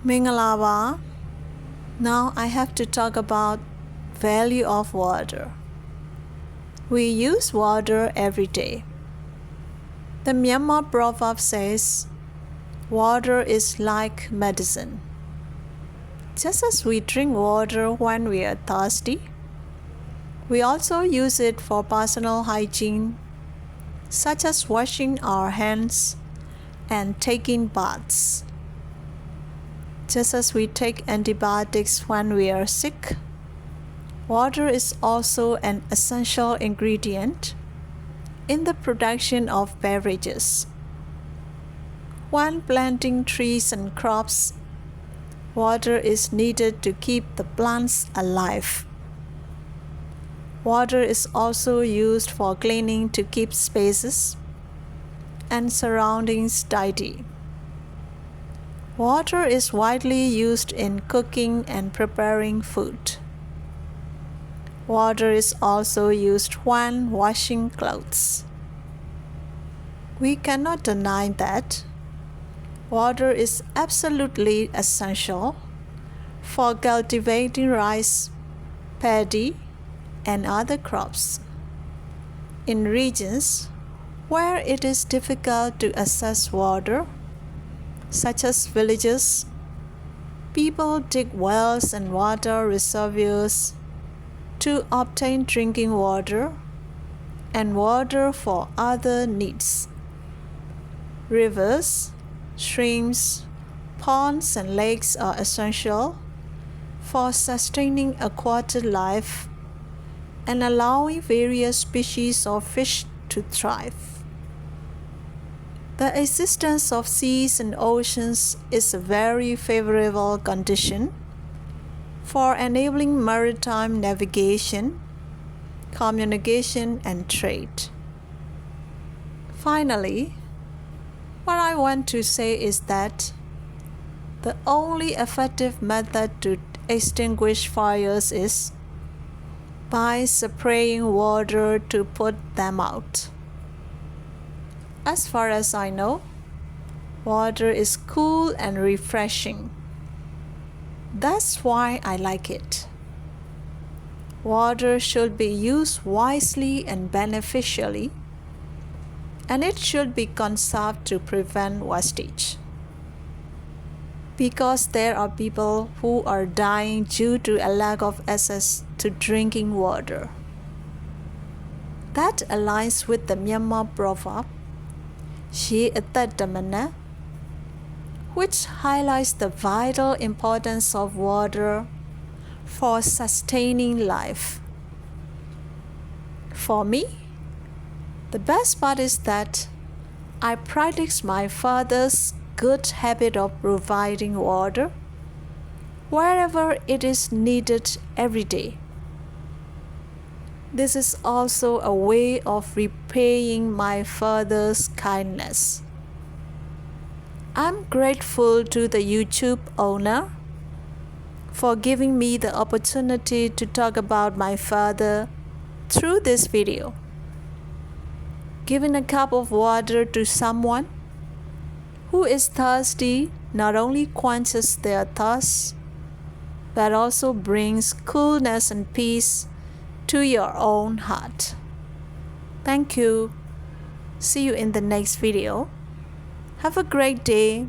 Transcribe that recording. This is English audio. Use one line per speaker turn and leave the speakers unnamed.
Mingalawa. Now I have to talk about value of water. We use water every day. The Myanmar proverb says, water is like medicine. Just as we drink water when we are thirsty, we also use it for personal hygiene, such as washing our hands and taking baths. Just as we take antibiotics when we are sick, water is also an essential ingredient in the production of beverages. When planting trees and crops, water is needed to keep the plants alive. Water is also used for cleaning to keep spaces and surroundings tidy. Water is widely used in cooking and preparing food. Water is also used when washing clothes. We cannot deny that water is absolutely essential for cultivating rice, paddy, and other crops. In regions where it is difficult to access water, such as villages, people dig wells and water reservoirs to obtain drinking water and water for other needs. Rivers, streams, ponds, and lakes are essential for sustaining aquatic life and allowing various species of fish to thrive. The existence of seas and oceans is a very favorable condition for enabling maritime navigation, communication, and trade. Finally, what I want to say is that the only effective method to extinguish fires is by spraying water to put them out. As far as I know, water is cool and refreshing. That's why I like it. Water should be used wisely and beneficially, and it should be conserved to prevent wastage. Because there are people who are dying due to a lack of access to drinking water. That aligns with the Myanmar proverb, Shi Itat Damana, which highlights the vital importance of water for sustaining life. For me, the best part is that I practice my father's good habit of providing water wherever it is needed every day. This is also a way of repaying my father's kindness. I'm grateful to the YouTube owner for giving me the opportunity to talk about my father through this video. Giving a cup of water to someone who is thirsty not only quenches their thirst, but also brings coolness and peace to your own heart. Thank you. See you in the next video. Have a great day.